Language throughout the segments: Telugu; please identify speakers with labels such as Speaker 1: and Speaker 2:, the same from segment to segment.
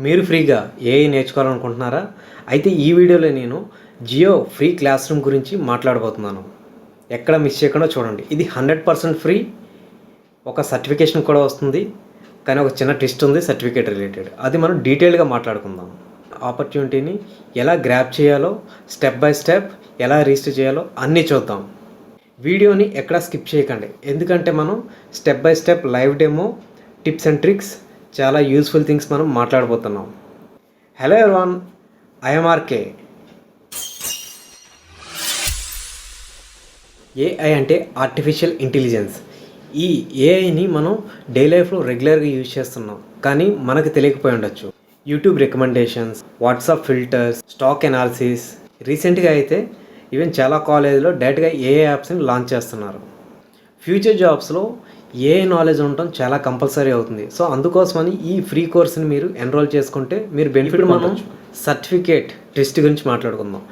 Speaker 1: మీరు ఫ్రీగా ఏఐ నేర్చుకోవాలనుకుంటున్నారా? అయితే ఈ వీడియోలో నేను జియో ఫ్రీ క్లాస్ రూమ్ గురించి మాట్లాడబోతున్నాను. ఎక్కడ మిస్ చేయకుండా చూడండి. ఇది 100% ఫ్రీ. ఒక సర్టిఫికేషన్ కూడా వస్తుంది. కానీ ఒక చిన్న ట్విస్ట్ ఉంది సర్టిఫికేట్ రిలేటెడ్. అది మనం డీటెయిల్గా మాట్లాడుకుందాం. ఆపర్చునిటీని ఎలా గ్రాబ్ చేయాలో, స్టెప్ బై స్టెప్ ఎలా రిజిస్టర్ చేయాలో అన్నీ చూద్దాం. వీడియోని ఎక్కడా స్కిప్ చేయకండి, ఎందుకంటే మనం step by step live demo, tips and tricks, చాలా యూస్ఫుల్ థింగ్స్ మనం మాట్లాడబోతున్నాం. Hello everyone, I'm RK. AI అంటే ఆర్టిఫిషియల్ ఇంటెలిజెన్స్. ఈ ఏఐని మనం డే లైఫ్లో రెగ్యులర్గా యూజ్ చేస్తున్నాం, కానీ మనకు తెలియకపోయి ఉండొచ్చు. YouTube recommendations, WhatsApp filters, stock analysis, రీసెంట్గా అయితే ఈవెన్ చాలా కాలేజీలో డైరెక్ట్గా ఏఐ యాప్స్ని లాంచ్ చేస్తున్నారు. ఫ్యూచర్ జాబ్స్లో ఏఐ నాలెడ్జ్ ఉండటం చాలా కంపల్సరీ అవుతుంది. సో అందుకోసమని ఈ ఫ్రీ కోర్స్ని మీరు ఎన్రోల్ చేసుకుంటే మీరు బెనిఫిట్ మనం సర్టిఫికేట్ టెస్ట్ గురించి మాట్లాడుకుందాం.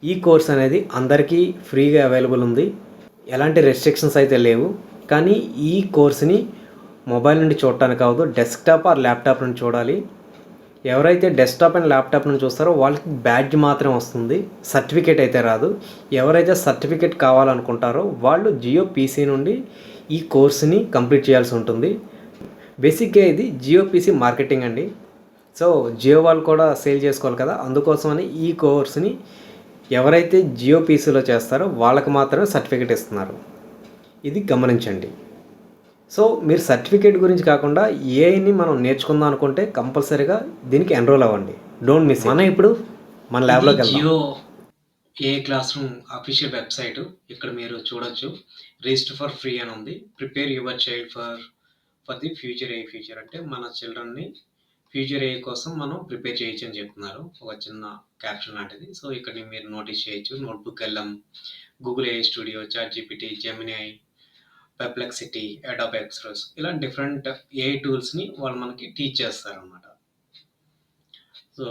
Speaker 1: ఈ కోర్స్ అనేది అందరికీ ఫ్రీగా అవైలబుల్ ఉంది. ఎలాంటి రెస్ట్రిక్షన్స్ అయితే లేవు. కానీ ఈ కోర్స్ని మొబైల్ నుండి చూడటానికి కావద్దు, డెస్క్టాప్ ఆర్ ల్యాప్టాప్ నుండి చూడాలి. ఎవరైతే డెస్క్టాప్ అండ్ ల్యాప్టాప్ నుంచి చూస్తారో వాళ్ళకి బ్యాడ్జ్ మాత్రం వస్తుంది, సర్టిఫికేట్ అయితే రాదు. ఎవరైతే సర్టిఫికేట్ కావాలనుకుంటారో వాళ్ళు జియో పీసీ నుండి ఈ కోర్స్ని కంప్లీట్ చేయాల్సి ఉంటుంది. బేసిక్గా ఇది జియో పీసీ మార్కెటింగ్ అండి. సో జియో వాళ్ళు కూడా సేల్ చేసుకోవాలి కదా, అందుకోసమని ఈ కోర్స్ని ఎవరైతే జియో పీసీలో చేస్తారో వాళ్ళకి మాత్రమే సర్టిఫికేట్ ఇస్తున్నారు. ఇది గమనించండి. సో మీరు సర్టిఫికేట్ గురించి కాకుండా ఏఐని మనం నేర్చుకుందాం అనుకుంటే కంపల్సరీగా దీనికి ఎన్రోల్ అవ్వండి. Don't miss. మనం ఇప్పుడు మన ల్యాబ్లోకి వెళ్దాం. జియో ఏ క్లాస్ రూమ్ అఫీషియల్ వెబ్సైట్ ఇక్కడ మీరు చూడొచ్చు. రిజిస్టర్ ఫర్ ఫ్రీ అని ఉంది. Prepare your child for the future A future అంటే మన చిల్డ్రన్ని ఫ్యూచర్ ఏ కోసం మనం ప్రిపేర్ చేయొచ్చు అని చెప్తున్నారు. ఒక చిన్న క్యాప్షన్ లాంటిది. సో ఇక్కడ మీరు నోటీస్ చేయొచ్చు. Notebook LM, Google A studio, chat GPT, Gemini, Perplexity, Adobe Express ఇలా డిఫరెంట్ ఏఐ టూల్స్ని వాళ్ళు మనకి టీచ్ చేస్తారనమాట. సో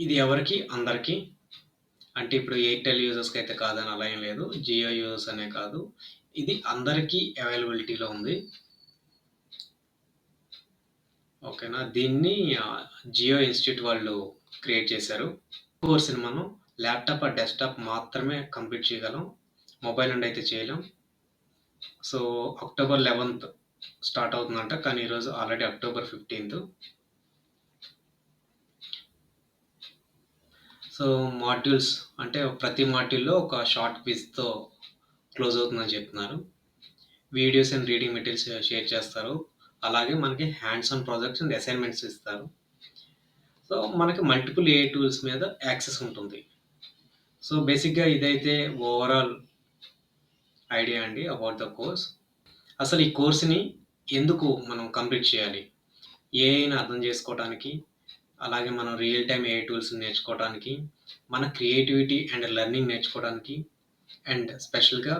Speaker 1: ఇది ఎవరికి? అందరికీ. అంటే ఇప్పుడు ఎయిర్టెల్ యూజర్స్కి అయితే కాదని అలా ఏం లేదు, జియో యూజర్స్ అనే కాదు, ఇది అందరికీ అవైలబిలిటీలో ఉంది. ఓకేనా? దీన్ని జియో ఇన్స్టిట్యూట్ వాళ్ళు క్రియేట్ చేశారు. కోర్స్ని మనం ల్యాప్టాప్ ఆ డెస్క్టాప్ మాత్రమే కంప్లీట్ చేయగలం, మొబైల్ నుండి అయితే చేయలేం. సో అక్టోబర్ 11th స్టార్ట్ అవుతుందంట, కానీ ఈరోజు already October 15th. So modules అంటే ప్రతి మాడ్యూల్లో ఒక షార్ట్ క్విజ్తో క్లోజ్ అవుతుందని చెప్తున్నారు. Videos and reading materials share చేస్తారు. అలాగే మనకి hands on projects and assignments ఇస్తారు. సో మనకి మల్టిపుల్ ఏఐ టూల్స్ మీద యాక్సెస్ ఉంటుంది. సో బేసిక్గా ఇదైతే ఓవరాల్ ఐడియా అండి అబౌట్ ద కోర్స్. అసలు ఈ కోర్స్ని ఎందుకు మనం కంప్లీట్ చేయాలి? ఏఐని అర్థం చేసుకోవడానికి, అలాగే మనం రియల్ టైమ్ ఏఐ టూల్స్ నేర్చుకోవడానికి, మన క్రియేటివిటీ అండ్ లెర్నింగ్ నేర్చుకోవడానికి, అండ్ స్పెషల్గా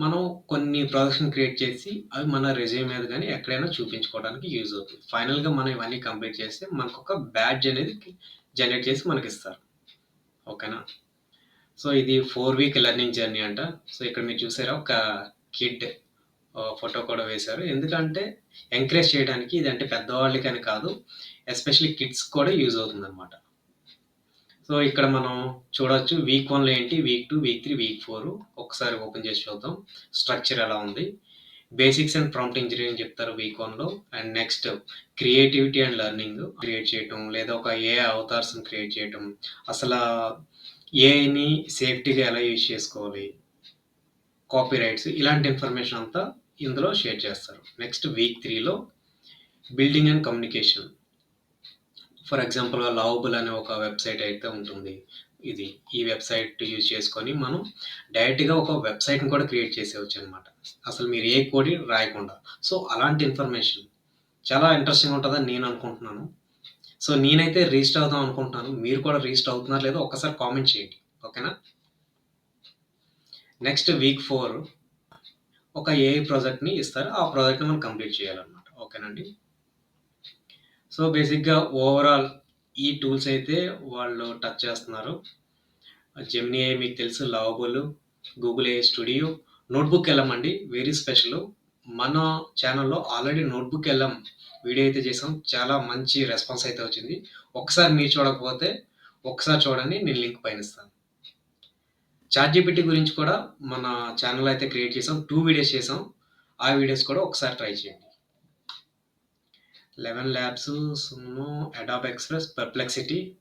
Speaker 1: మనం కొన్ని ప్రాజెక్ట్స్ని క్రియేట్ చేసి అవి మన రెజ్యూమ్ మీద కానీ ఎక్కడైనా చూపించుకోవడానికి యూజ్ అవుతుంది. ఫైనల్గా మనం ఇవన్నీ కంప్లీట్ చేస్తే మనకు ఒక బ్యాడ్జ్ అనేది జనరేట్ చేసి మనకి ఇస్తారు. ఓకేనా? సో ఇది 4 వీక్ లెర్నింగ్ జర్నీ అంట. సో ఇక్కడ మీరు చూసారా ఒక కిడ్ ఫోటో కూడా వేశారు. ఎందుకంటే ఎంకరేజ్ చేయడానికి, ఇది అంటే పెద్దవాళ్ళకి అని కాదు, ఎస్పెషల్లీ కిడ్స్ కూడా యూజ్ అవుతుంది అనమాట. సో ఇక్కడ మనం చూడొచ్చు వీక్ 1లో ఏంటి, వీక్ 2, వీక్ 3, వీక్ 4 ఒకసారి ఓపెన్ చేసి చూద్దాం స్ట్రక్చర్ ఎలా ఉంది. బేసిక్స్ అండ్ ప్రాంప్ట్ ఇంజనీరింగ్ చెప్తారు వీక్ 1లో. And next creativity and learning create చేయటం, లేదా ఒక ఏఐ అవతార్స్ని క్రియేట్ చేయటం, అసలు ఏఐని సేఫ్టీగా ఎలా యూజ్ చేసుకోవాలి, కాపీ రైట్స్, ఇలాంటి ఇన్ఫర్మేషన్ అంతా ఇందులో షేర్ చేస్తారు. నెక్స్ట్ వీక్ 3లో బిల్డింగ్ అండ్ కమ్యూనికేషన్. ఫర్ ఎగ్జాంపుల్గా లవబుల్ అనే ఒక వెబ్సైట్ అయితే ఉంటుంది. ఈ వెబ్సైట్ యూజ్ చేసుకొని మనం డైరెక్ట్గా ఒక వెబ్సైట్ని కూడా క్రియేట్ చేసేవచ్చు అనమాట, అసలు మీరు ఏ కోడ్ రాయకుండా. సో అలాంటి ఇన్ఫర్మేషన్ చాలా ఇంట్రెస్టింగ్ ఉంటుందని నేను అనుకుంటున్నాను. సో నేనైతే రిజిస్టర్ అవుదాం అనుకుంటున్నాను. మీరు కూడా రిజిస్టర్ అవుతున్నారో లేదో ఒక్కసారి కామెంట్ చేయండి. ఓకేనా? నెక్స్ట్ వీక్ 4 ఒక ఏఐ ప్రాజెక్ట్ని ఇస్తారు. ఆ ప్రాజెక్ట్ని మనం కంప్లీట్ చేయాలన్నమాట. ఓకేనండి? సో బేసిక్గా ఓవరాల్ ఈ టూల్స్ అయితే వాళ్ళు టచ్ చేస్తున్నారు. జెమినీ మీకు తెలుసు, lovable, Google A studio, notebook వెళ్ళమండి very special. మన ఛానల్లో ఆల్రెడీ నోట్బుక్ వెళ్ళాం వీడియో అయితే చేసాం, చాలా మంచి రెస్పాన్స్ అయితే వచ్చింది. ఒకసారి మీరు చూడకపోతే ఒకసారి చూడండి, నేను లింక్ పైన ఇస్తాను. చాట్‌జీపీటీ గురించి కూడా మన ఛానల్ అయితే క్రియేట్ చేసాం, 2 వీడియోస్ చేసాం. ఆ వీడియోస్ కూడా ఒకసారి ట్రై చేయండి. 11 labs, Sumo, Adobe express,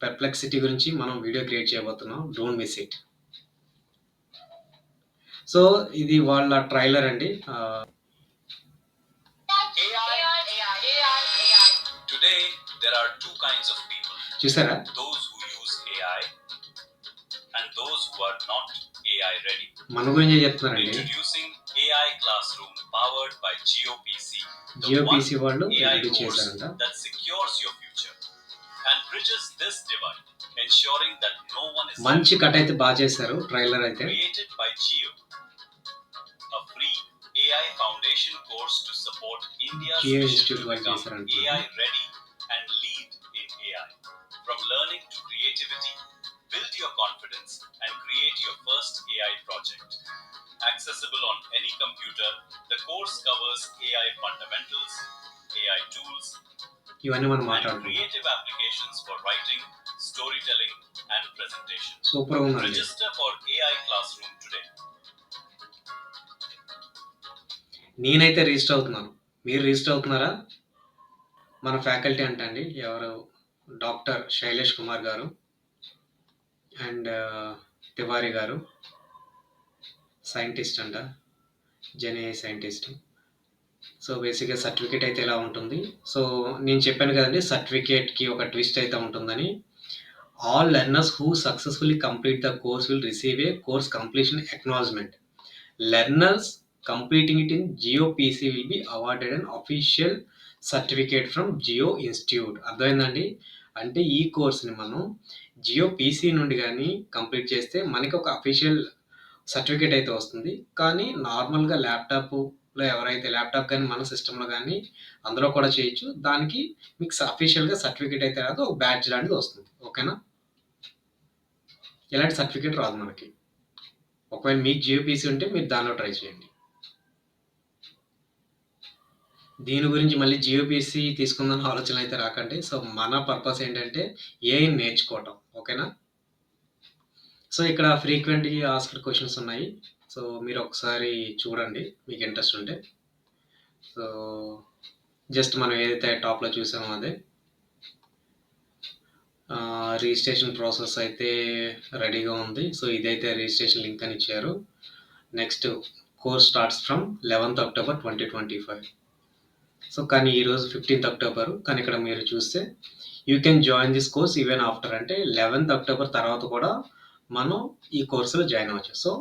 Speaker 1: Perplexity గురించి మనం వీడియో క్రియేట్ చేయబోతున్నాం. Don't miss it. సో ఇది వాళ్ళ ట్రైలర్ అండి.
Speaker 2: Today, there are two kinds of people.
Speaker 1: చూసారా?
Speaker 2: Those who use AI and those who are not AI ready.
Speaker 1: మన గురించి చెప్తున్నారండి.
Speaker 2: Introducing AI Classroom powered by GeoPC.
Speaker 1: GeoPC వాళ్ళు
Speaker 2: AI
Speaker 1: ఇంట్రడ్యూస్
Speaker 2: course
Speaker 1: చేశారంట.
Speaker 2: that secures your future and bridges this divide, ensuring that no one is
Speaker 1: మంచి కట్ అయితే బాగా చేశారు ట్రైలర్ అయితే.
Speaker 2: created by Geo. A free AI foundation course to support India's
Speaker 1: Geo
Speaker 2: vision
Speaker 1: Institute
Speaker 2: to
Speaker 1: వాళ్ళు
Speaker 2: become
Speaker 1: చేశారంట.
Speaker 2: AI ready and lead in AI. From learning to creativity, build your confidence and create your first AI project. Accessible on any computer, the course covers AI fundamentals, AI tools,
Speaker 1: ఇవన్నీ మనం
Speaker 2: and
Speaker 1: మాట్లాడుకుందాం.
Speaker 2: creative applications for writing, storytelling, and presentation.
Speaker 1: Super ఉందండి.
Speaker 2: Register for AI Classroom today.
Speaker 1: నేనైతే రిజిస్టర్ అవుతున్నాను. మీరు రిజిస్టర్ అవుతున్నారా? మన ఫ్యాకల్టీ అంటండి, ఎవరు, డాక్టర్ శైలేష్ కుమార్ గారు అండ్ తివారీ గారు, సైంటిస్ట్ అంట, జెన్ఏఐ సైంటిస్ట్. సో బేసిక్గా సర్టిఫికేట్ అయితే ఇలా ఉంటుంది. సో నేను చెప్పాను కదండి, సర్టిఫికేట్కి ఒక ట్విస్ట్ అయితే ఉంటుందని. All learners who successfully complete the course will receive a course completion acknowledgement. Learners completing it in GeoPC will be awarded an official certificate from Geo Institute. అర్థమైందండి? అంటే ఈ కోర్స్ని మనం GeoPC నుండి కానీ కంప్లీట్ చేస్తే మనకి ఒక అఫీషియల్ సర్టిఫికేట్ అయితే వస్తుంది. కానీ నార్మల్గా ల్యాప్టాప్లో ఎవరైతే ల్యాప్టాప్ కానీ మన సిస్టంలో కానీ అందులో కూడా చేయొచ్చు. దానికి మీకు అఫీషియల్గా సర్టిఫికేట్ అయితే రాదు, ఒక బ్యాడ్జ్ లాంటిది వస్తుంది. ఓకేనా? ఇలాంటి సర్టిఫికేట్ రాదు మనకి. ఒకవేళ మీకు జియోపీసీ ఉంటే మీరు దానిలో ట్రై చేయండి. దీని గురించి మళ్ళీ జియోపీసీ తీసుకుందాం ఆలోచన అయితే రాకండి. సో మన పర్పస్ ఏంటంటే ఏఐ నేర్చుకోవటం. ఓకేనా? సో ఇక్కడ ఫ్రీక్వెంట్లీ ఆస్క్డ్ క్వశ్చన్స్ ఉన్నాయి. సో మీరు ఒకసారి చూడండి మీకు ఇంట్రెస్ట్ ఉంటే. సో జస్ట్ మనం ఏదైతే టాప్లో చూసామో అదే. రిజిస్ట్రేషన్ ప్రాసెస్ అయితే రెడీగా ఉంది. సో ఇదైతే రిజిస్ట్రేషన్ లింక్ అని ఇచ్చారు. Next course starts from 11th October 2025. So కానీ ఈరోజు 15th October. కానీ ఇక్కడ మీరు చూస్తే you can join this course even after, అంటే 11th October తర్వాత కూడా మనం ఈ కోర్సులో జాయిన్ అవ్వచ్చు. సో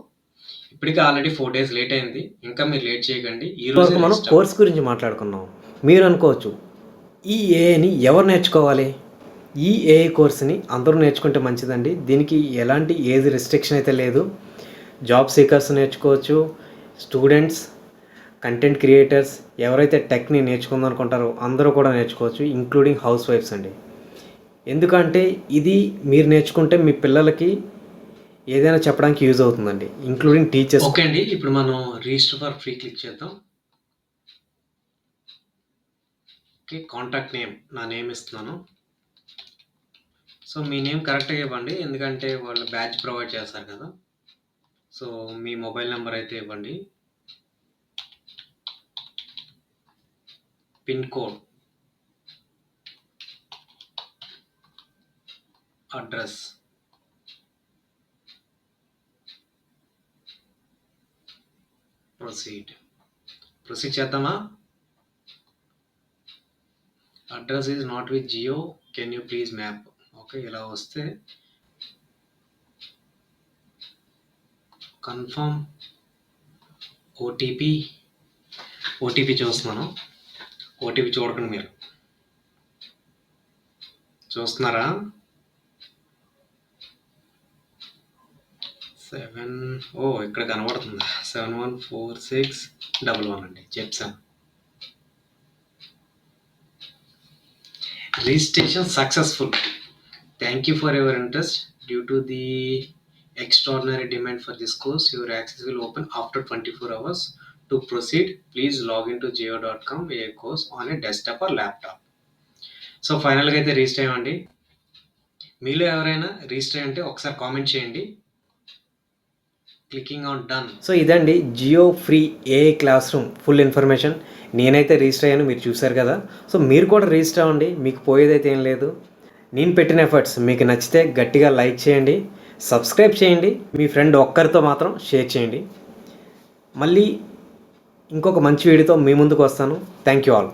Speaker 1: ఇప్పటికే ఆల్రెడీ 4 days లేట్ అయింది, ఇంకా మీరు లేట్ చేయకండి. ఈరోజు మనం కోర్స్ గురించి మాట్లాడుకున్నాం. మీరు అనుకోవచ్చు, ఈ ఏఐని ఎవరు నేర్చుకోవాలి? ఈ ఏఐ కోర్స్ని అందరూ నేర్చుకుంటే మంచిదండి. దీనికి ఎలాంటి ఏజ్ రెస్ట్రిక్షన్ అయితే లేదు. జాబ్ సీకర్స్ నేర్చుకోవచ్చు, స్టూడెంట్స్, కంటెంట్ క్రియేటర్స్, ఎవరైతే టెక్ని నేర్చుకుందాం అనుకుంటారో అందరూ కూడా నేర్చుకోవచ్చు, ఇంక్లూడింగ్ హౌస్ వైఫ్స్ అండి. ఎందుకంటే ఇది మీరు నేర్చుకుంటే మీ పిల్లలకి ఏదైనా చెప్పడానికి యూజ్ అవుతుందండి, ఇంక్లూడింగ్ టీచర్స్. ఓకే అండి, ఇప్పుడు మనం రిజిస్టర్ ఫర్ ఫ్రీ క్లిక్ చేద్దాం. ఓకే, కాంటాక్ట్ నేమ్, నా నేమ్ ఇస్తున్నాను. సో మీ నేమ్ కరెక్ట్గా ఇవ్వండి, ఎందుకంటే వాళ్ళు బ్యాచ్ ప్రొవైడ్ చేస్తారు కదా. సో మీ మొబైల్ నెంబర్ అయితే ఇవ్వండి. పిన్ కోడ్, అడ్రస్, ప్రొసీడ్ చేద్దామా? Address is not with Jio, can you please map. Okay, ఇలా వస్తే కన్ఫర్మ్. ఓటీపీ చూస్తున్నాను. ఓటీపీ చూడకండి, మీరు చూస్తున్నారా? 7, ఇక్కడ కనబడుతుందా? 714611 అండి, చెప్సాను. Registration successful. Thank you for your interest. Due to the extraordinary demand for this course, your access will open after 24 hours. To proceed, please log into jio.com a course on a desktop or laptop. So ఫైనల్గా అయితే రిజిస్టర్ అయ్యండి. మీలో ఎవరైనా రిజిస్టర్ అయ్యి ఉంటే ఒకసారి కామెంట్ చేయండి. Clicking on done. సో ఇదండి Jio free AI classroom full information. నేనైతే రిజిస్టర్ అయ్యాను, మీరు చూసారు కదా. సో మీరు కూడా రిజిస్టర్ అవ్వండి, మీకు పోయేదైతే ఏం లేదు. నేను పెట్టిన ఎఫర్ట్స్ మీకు నచ్చితే గట్టిగా లైక్ చేయండి, సబ్స్క్రైబ్ చేయండి, మీ ఫ్రెండ్ ఒక్కరితో మాత్రం షేర్ చేయండి. మళ్ళీ ఇంకొక మంచి వీడియోతో మీ ముందుకు వస్తాను. Thank you all.